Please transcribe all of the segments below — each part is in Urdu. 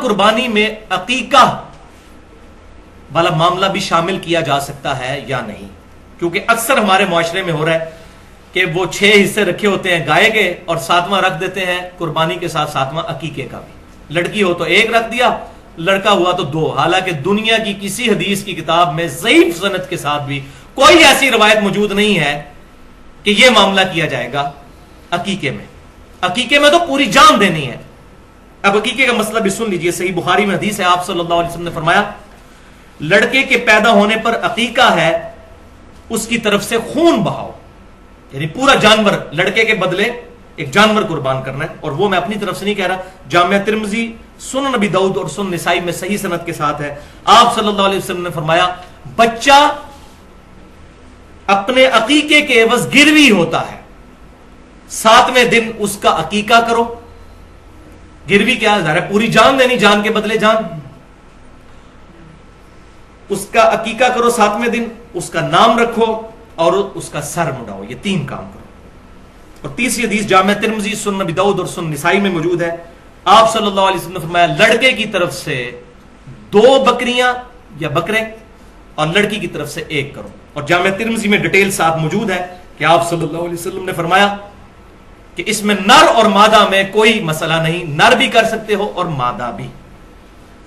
قربانی میں عقیقہ والا معاملہ بھی شامل کیا جا سکتا ہے یا نہیں؟ کیونکہ اکثر ہمارے معاشرے میں ہو رہا ہے کہ وہ 6 حصے رکھے ہوتے ہیں گائے کے اور 7واں رکھ دیتے ہیں قربانی کے ساتھ 7واں عقیقے کا بھی. لڑکی ہو تو 1 رکھ دیا، لڑکا ہوا تو 2. حالانکہ دنیا کی کسی حدیث کی کتاب میں ضعیف سند کے ساتھ بھی کوئی ایسی روایت موجود نہیں ہے کہ یہ معاملہ کیا جائے گا عقیقے میں. عقیقے میں تو پوری جان دینی ہے. اب عقیقے کا مسئلہ بھی سن لیجئے. صحیح بخاری میں حدیث ہے، آپ صلی اللہ علیہ وسلم نے فرمایا لڑکے کے پیدا ہونے پر عقیقہ ہے، اس کی طرف سے خون بہاؤ، یعنی پورا جانور لڑکے کے بدلے ایک جانور قربان کرنا ہے. اور وہ میں اپنی طرف سے نہیں کہہ رہا، جامعہ ترمذی، سنن نبی داؤد اور سنن نسائی میں صحیح سند کے ساتھ ہے. آپ صلی اللہ علیہ وسلم نے فرمایا بچہ اپنے عقیقے کے عوض گروی ہوتا ہے، 7ویں دن اس کا عقیقہ کرو. گروی کیا ظاہر ہے پوری جان دینی، جان کے بدلے جان. اس کا عقیقہ کرو 7ویں دن، اس کا نام رکھو اور اس کا سر مڈاؤ. یہ 3 کام کرو. اور تیسری حدیث جامعہ ترمذی، سنن نبی داؤد اور سنن نسائی میں موجود ہے. آپ صلی اللہ علیہ وسلم نے فرمایا لڑکے کی طرف سے 2 بکریاں یا بکرے اور لڑکی کی طرف سے 1 کرو. اور جامعہ ترمذی میں ڈیٹیل ساتھ موجود ہے کہ آپ صلی اللہ علیہ وسلم نے فرمایا کہ اس میں نر اور مادہ میں کوئی مسئلہ نہیں، نر بھی کر سکتے ہو اور مادہ بھی.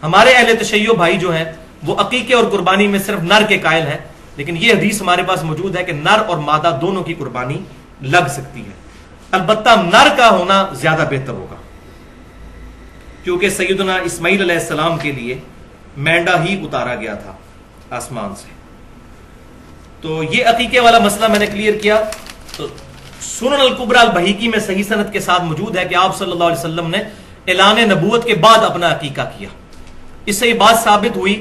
ہمارے اہل تشیع بھائی جو ہیں وہ عقیقے اور قربانی میں صرف نر کے قائل ہیں، لیکن یہ حدیث ہمارے پاس موجود ہے کہ نر اور مادہ دونوں کی قربانی لگ سکتی ہے. البتہ نر کا ہونا زیادہ بہتر ہوگا، کیونکہ سیدنا اسماعیل علیہ السلام کے لیے مینڈا ہی اتارا گیا تھا آسمان سے. تو یہ عقیقے والا مسئلہ میں نے کلیئر کیا. تو سنن الکبریٰ البہیقی میں صحیح سند کے ساتھ موجود ہے کہ آپ صلی اللہ علیہ وسلم نے اعلان نبوت کے بعد اپنا عقیقہ کیا. اس سے یہ بات ثابت ہوئی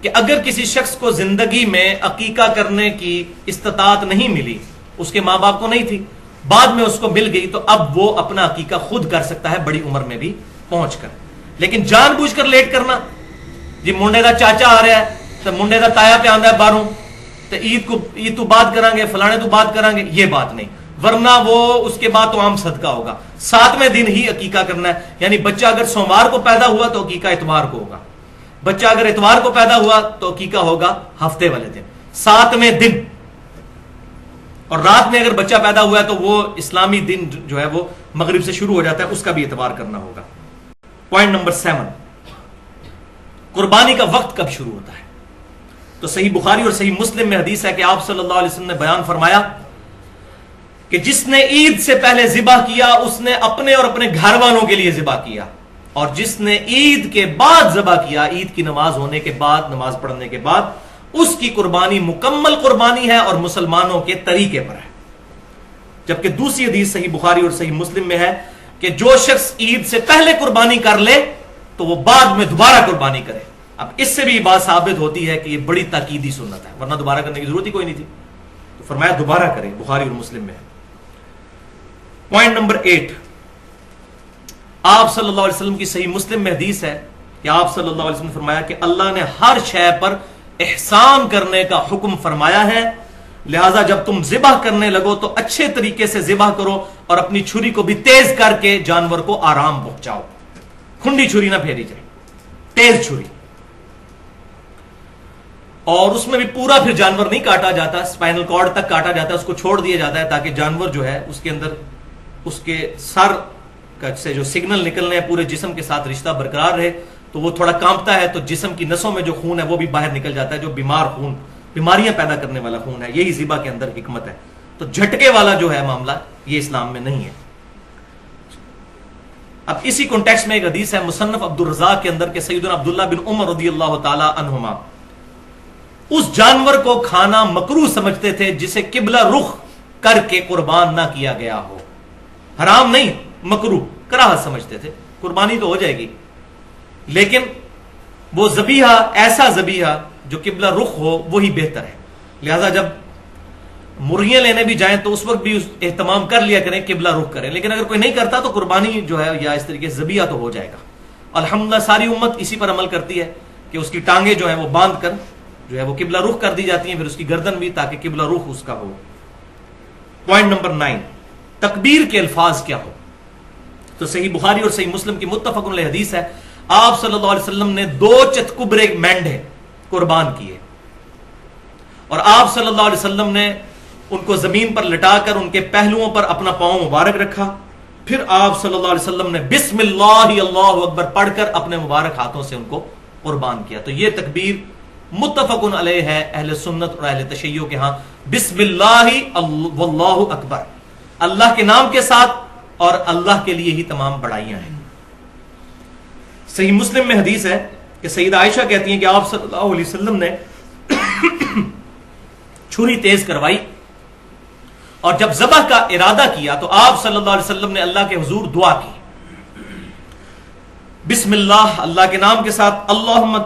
کہ اگر کسی شخص کو زندگی میں عقیقہ کرنے کی استطاعت نہیں ملی، اس کے ماں باپ کو نہیں تھی، بعد میں اس کو مل گئی، تو اب وہ اپنا عقیقہ خود کر سکتا ہے بڑی عمر میں بھی پہنچ کر. لیکن جان بوجھ کر لیٹ کرنا، جی منڈے دا چاچا آ رہا ہے تو منڈے دا تایا پہ آندا ہے باہروں تو عید تو بات کریں گے، فلانے تو بات کریں گے، یہ بات نہیں. ورنہ وہ اس کے بعد تو عام صدقہ ہوگا. 7ویں دن ہی عقیقہ کرنا ہے. یعنی بچہ اگر سوموار کو پیدا ہوا تو عقیقہ اتوار کو ہوگا، بچہ اگر اتوار کو پیدا ہوا تو عقیقہ ہوگا ہفتے والے دن، 7ویں دن. اور رات میں اگر بچہ پیدا ہوا ہے تو وہ اسلامی دن جو ہے وہ مغرب سے شروع ہو جاتا ہے، اس کا بھی اعتبار کرنا ہوگا. پوائنٹ نمبر 7، قربانی کا وقت کب شروع ہوتا ہے؟ تو صحیح بخاری اور صحیح مسلم میں حدیث ہے کہ آپ صلی اللہ علیہ وسلم نے بیان فرمایا کہ جس نے عید سے پہلے ذبح کیا اس نے اپنے اور اپنے گھر والوں کے لیے ذبح کیا، اور جس نے عید کے بعد ذبح کیا، عید کی نماز ہونے کے بعد، نماز پڑھنے کے بعد، اس کی قربانی مکمل قربانی ہے اور مسلمانوں کے طریقے پر ہے. جبکہ دوسری حدیث صحیح بخاری اور صحیح مسلم میں ہے کہ جو شخص عید سے پہلے قربانی کر لے تو وہ بعد میں دوبارہ قربانی کرے. اب اس سے بھی بات ثابت ہوتی ہے کہ یہ بڑی تاکیدی سنت ہے، ورنہ دوبارہ کرنے کی ضرورت ہی کوئی نہیں تھی. تو فرمایا دوبارہ کرے، بخاری اور مسلم میں ہے. پوائنٹ نمبر 8، آپ صلی اللہ علیہ وسلم کی صحیح مسلم میں حدیث ہے کہ آپ صلی اللہ علیہ وسلم نے فرمایا کہ اللہ نے ہر شے پر احسان کرنے کا حکم فرمایا ہے، لہذا جب تم ذبح کرنے لگو تو اچھے طریقے سے ذبح کرو اور اپنی چھری کو بھی تیز کر کے جانور کو آرام پہنچاؤ. کھنڈی چھری نہ پھیری جائے، تیز چھری. اور اس میں بھی پورا پھر جانور نہیں کاٹا جاتا، اسپائنل کارڈ تک کاٹا جاتا ہے، اس کو چھوڑ دیا جاتا ہے تاکہ جانور جو ہے اس کے اندر اس کے سر سے جو سگنل نکلنے ہیں پورے جسم کے ساتھ رشتہ برقرار رہے. تو وہ تھوڑا کانپتا ہے تو جسم کی نسوں میں جو خون ہے وہ بھی باہر نکل جاتا ہے، جو بیمار خون، بیماریاں پیدا کرنے والا خون ہے. یہی ذبح کے اندر حکمت ہے. تو جھٹکے والا جو ہے معاملہ یہ اسلام میں نہیں ہے. اب اسی کانٹیکسٹ میں ایک حدیث ہے مصنف عبد الرزاق کے اندر کہ سیدنا عبداللہ بن عمر رضی اللہ تعالی عنہما اس جانور کو کھانا مکروہ سمجھتے تھے جسے قبلہ رخ کر کے قربان نہ کیا گیا ہو. حرام نہیں، مکروہ، کراہت سمجھتے تھے. قربانی تو ہو جائے گی لیکن وہ ذبیحہ، ایسا ذبیحہ جو قبلہ رخ ہو وہی بہتر ہے. لہذا جب مرغیاں لینے بھی جائیں تو اس وقت بھی اہتمام کر لیا کریں، قبلہ رخ کریں. لیکن اگر کوئی نہیں کرتا تو قربانی جو ہے یا اس طریقے سے ذبیحہ تو ہو جائے گا. الحمدللہ ساری امت اسی پر عمل کرتی ہے کہ اس کی ٹانگیں جو ہیں وہ باندھ کر جو ہے وہ قبلہ رخ کر دی جاتی ہیں، پھر اس کی گردن بھی، تاکہ قبلہ رخ اس کا ہو. پوائنٹ نمبر 9، تکبیر کے الفاظ کیا ہو؟ تو صحیح بخاری اور صحیح مسلم کی متفق علیہ حدیث ہے آپ صلی اللہ علیہ وسلم نے 2 چتکبرے مینڈے قربان کیے اور آپ صلی اللہ علیہ وسلم نے ان کو زمین پر لٹا کر ان کے پہلوؤں پر اپنا پاؤں مبارک رکھا. پھر آپ صلی اللہ علیہ وسلم نے بسم اللہ اللہ اکبر پڑھ کر اپنے مبارک ہاتھوں سے ان کو قربان کیا. تو یہ تکبیر متفق علیہ ہے اہل سنت اور اہل تشیع کے ہاں. بسم اللہ واللہ اکبر، اللہ کے نام کے ساتھ اور اللہ کے لیے ہی تمام بڑائیاں ہیں. صحیح مسلم میں حدیث ہے کہ سیدہ عائشہ کہتی ہیں کہ آپ صلی اللہ علیہ وسلم نے چھری تیز کروائی اور جب ذبح کا ارادہ کیا تو آپ صلی اللہ علیہ وسلم نے اللہ کے حضور دعا کی، بسم اللہ، اللہ کے نام کے ساتھ، اللہم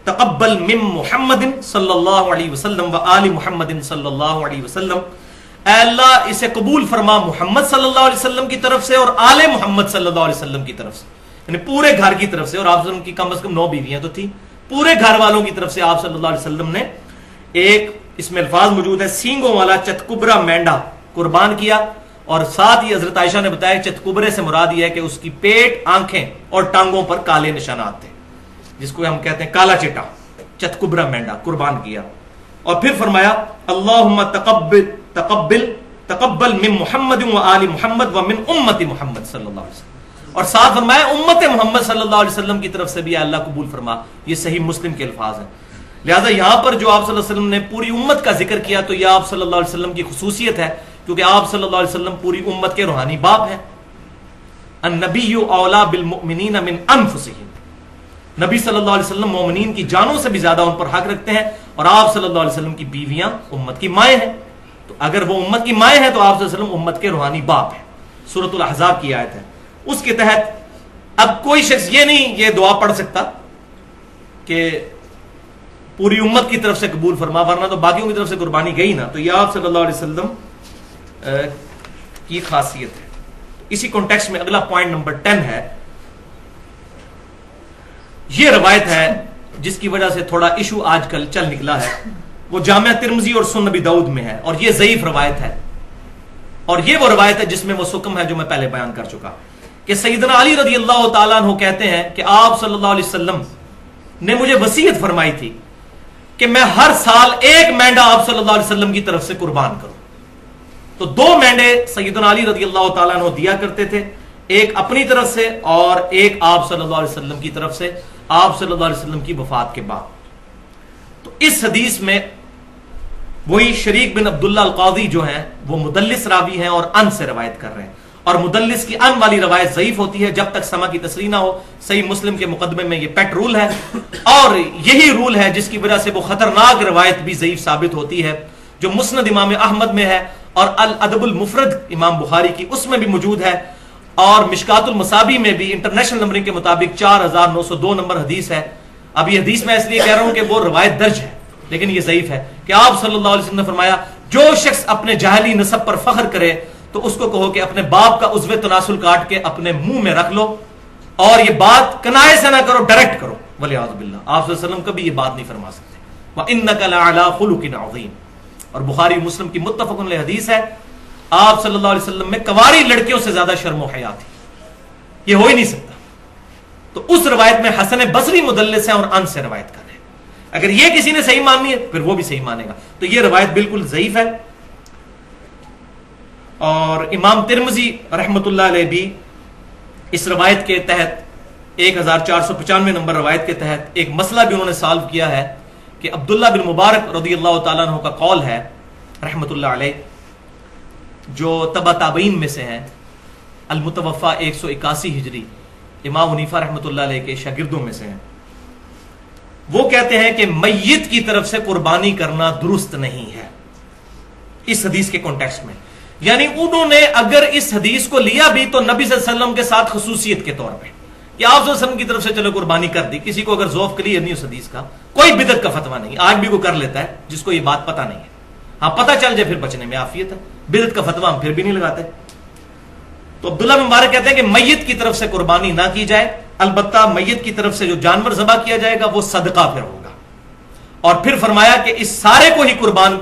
تقبل من محمد صلی اللہ علیہ وسلم و آل محمد صلی اللہ علیہ وسلم، اے اللہ اسے قبول فرما محمد صلی اللہ علیہ وسلم کی طرف سے اور آل محمد صلی اللہ علیہ وسلم کی طرف سے، یعنی پورے گھر کی طرف سے. اور آپ صلی اللہ علیہ وسلم کی کم از کم 9 بیویاں تو تھی، پورے گھر والوں کی طرف سے آپ صلی اللہ علیہ وسلم نے ایک، اس میں الفاظ موجود ہے، سینگوں والا چتکبرا مینڈا قربان کیا. اور ساتھ ہی حضرت عائشہ نے بتایا چتکبرے سے مراد یہ ہے کہ اس کی پیٹ، آنکھیں اور ٹانگوں پر کالے نشانات تھے، جس کو ہم کہتے ہیں کالا چٹا. چتکبرا مینڈا قربان کیا اور پھر فرمایا اللہم تقبل من محمد و آل محمد و من امت محمد صلی اللہ علیہ وسلم، اور ساتھ فرمایا امت محمد صلی اللہ علیہ وسلم کی طرف سے بھی اللہ قبول فرما. یہ صحیح مسلم کے الفاظ ہیں. لہذا یہاں پر جو آپ صلی اللہ علیہ وسلم نے پوری امت کا ذکر کیا تو یہ آپ صلی اللہ علیہ وسلم کی خصوصیت ہے، کیونکہ آپ صلی اللہ علیہ وسلم پوری امت کے روحانی باپ ہیں. النبی اولا بالمؤمنین من انفسہم، نبی صلی اللہ علیہ وسلم مومنین کی جانوں سے بھی زیادہ ان پر حق رکھتے ہیں، اور آپ صلی اللہ علیہ وسلم کی بیویاں امت کی مائیں ہیں. تو اگر وہ امت کی مائیں ہیں تو آپ صلی اللہ علیہ وسلم امت کے روحانی باپ ہیں. سورۃ الاحزاب کی آیت ہے. اس کے تحت اب کوئی شخص یہ نہیں یہ دعا پڑھ سکتا کہ پوری امت کی طرف سے قبول فرما، ورنہ تو باقیوں کی طرف سے قربانی گئی نا. تو یہ آپ صلی اللہ علیہ وسلم کی خاصیت ہے. اسی کانٹیکسٹ میں اگلا پوائنٹ نمبر 10 ہے. یہ روایت ہے جس کی وجہ سے تھوڑا ایشو آج کل چل نکلا ہے، وہ جامع ترمذی اور سنن نبی داؤد میں ہے، اور یہ ضعیف روایت ہے. اور یہ وہ روایت ہے جس میں وہ سکم ہے جو میں پہلے بیان کر چکا کہ سیدنا علی رضی اللہ تعالیٰ عنہ کہتے ہیں کہ آپ صلی اللہ علیہ وسلم نے مجھے وصیت فرمائی تھی کہ میں ہر سال ایک مینڈا آپ صلی اللہ علیہ وسلم کی طرف سے قربان کروں. تو 2 مینڈے سیدنا علی رضی اللہ تعالیٰ عنہ دیا کرتے تھے، ایک اپنی طرف سے اور ایک آپ صلی اللہ علیہ وسلم کی طرف سے، آپ صلی اللہ علیہ وسلم کی وفات کے بعد. تو اس حدیث میں وہی شریک بن عبداللہ القاضی جو ہیں وہ مدلس راوی ہیں اور ان سے روایت کر رہے ہیں، اور مدلس کی ان والی روایت ضعیف ہوتی ہے جب تک سما کی تصریح نہ ہو. صحیح مسلم کے مقدمے میں یہ پیٹ رول ہے، اور یہی رول ہے جس کی وجہ سے وہ خطرناک روایت بھی ضعیف ثابت ہوتی ہے جو مسند امام احمد میں ہے اور الادب المفرد امام بخاری کی اس میں بھی موجود ہے، اور مشکات المصابی میں بھی انٹرنیشنل نمبرنگ کے مطابق 4902 نمبر حدیث ہے. اب یہ حدیث میں اس لیے کہہ رہا ہوں کہ وہ روایت درج ہے لیکن یہ ضعیف ہے کہ آپ صلی اللہ علیہ وسلم نے فرمایا جو شخص اپنے جاہلی نسب پر فخر کرے تو اس کو کہو کہ اپنے باپ کا عضو تناسل کاٹ کے اپنے منہ میں رکھ لو، اور یہ بات کنائے سے نہ کرو، ڈائریکٹ کرو. ولیعوذ باللہ آپ صلی اللہ علیہ وسلم کبھی یہ بات نہیں فرما سکتے. وَإِنَّكَ لَعَلَىٰ خُلُقٍ عَظِيمٍ، اور بخاری مسلم کی متفق علیہ حدیث ہے آپ صلی اللہ علیہ وسلم میں کنواری لڑکیوں سے زیادہ شرم و حیا تھی. یہ ہو ہی نہیں سکتا. تو اس روایت میں حسن بصری مدلس ہیں اور ان سے روایت کر رہے ہیں. اگر یہ کسی نے صحیح ماننی ہے پھر وہ بھی صحیح مانے گا. تو یہ روایت بالکل ضعیف ہے. اور امام ترمذی رحمۃ اللہ علیہ بھی اس روایت کے تحت 1495 نمبر روایت کے تحت ایک مسئلہ بھی انہوں نے سالو کیا ہے کہ عبداللہ بن مبارک رضی اللہ تعالیٰ عنہ کا قول ہے رحمۃ اللہ علیہ، جو تبع تابعین میں سے ہیں، المتوفا 181 ہجری، امام حنیفہ رحمۃ اللہ علیہ کے شاگردوں میں سے ہیں. وہ کہتے ہیں کہ میت کی طرف سے قربانی کرنا درست نہیں ہے اس حدیث کے کانٹیکسٹ میں. یعنی انہوں نے اگر اس حدیث کو لیا بھی تو نبی صلی اللہ علیہ وسلم کے ساتھ خصوصیت کے طور پہ کہ آپ صلی اللہ علیہ وسلم کی طرف سے چلو قربانی کر دی. کسی کو اگر ذوق کلیئر نہیں اس حدیث کا، کوئی بدعت کا فتویٰ نہیں، آج بھی کوئی کر لیتا ہے جس کو یہ بات پتہ نہیں ہے. ہاں پتہ چل جائے پھر بچنے میں عافیت ہے، بدعت کا فتویٰ ہم پھر بھی نہیں لگاتے. تو عبداللہ بن مبارک کہتے ہیں کہ میت کی طرف سے قربانی نہ کی جائے، البتہ میت کی طرف سے جو جانور ذبح کیا جائے گا وہ صدقہ پھر ہوگا. اور پھر فرمایا کہ اس سارے کو ہی قربان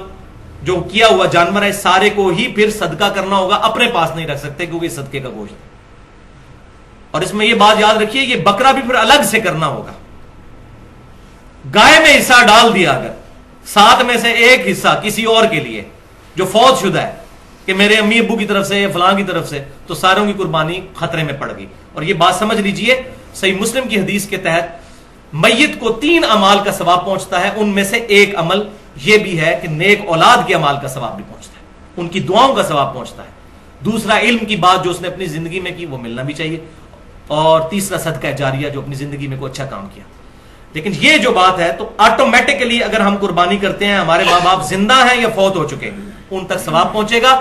جو کیا ہوا جانور ہے سارے کو ہی پھر صدقہ کرنا ہوگا، اپنے پاس نہیں رکھ سکتے کیونکہ صدقے کا گوشت ہے. اور اس میں یہ بات یاد رکھیے، یہ بکرا بھی پھر الگ سے کرنا ہوگا. گائے میں حصہ ڈال دیا اگر 7 میں سے ایک حصہ کسی اور کے لیے جو فوت شدہ ہے کہ میرے امی ابو کی طرف سے یا فلاں کی طرف سے، تو ساروں کی قربانی خطرے میں پڑ گئی. اور یہ بات سمجھ لیجئے، صحیح مسلم کی حدیث کے تحت میت کو 3 اعمال کا ثواب پہنچتا ہے، ان میں سے ایک عمل یہ بھی ہے کہ نیک اولاد کے اعمال کا ثواب بھی پہنچتا ہے، ان کی دعاؤں کا ثواب پہنچتا ہے. دوسرا، علم کی بات جو اس نے اپنی زندگی میں کی وہ ملنا بھی چاہیے. اور تیسرا، صدقہ جاریہ جو اپنی زندگی میں کوئی اچھا کام کیا. لیکن یہ جو بات ہے تو آٹومیٹکلی اگر ہم قربانی کرتے ہیں، ہمارے ماں باپ زندہ ہیں یا فوت ہو چکے ہیں، ان تک ثواب پہنچے گا.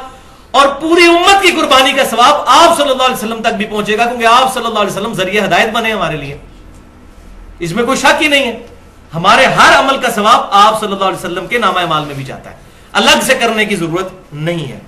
اور پوری امت کی قربانی کا ثواب آپ صلی اللہ علیہ وسلم تک بھی پہنچے گا، کیونکہ آپ صلی اللہ علیہ وسلم ذریعہ ہدایت بنے ہمارے لیے. اس میں کوئی شک ہی نہیں ہے. ہمارے ہر عمل کا ثواب آپ صلی اللہ علیہ وسلم کے نامہ اعمال میں بھی جاتا ہے، الگ سے کرنے کی ضرورت نہیں ہے.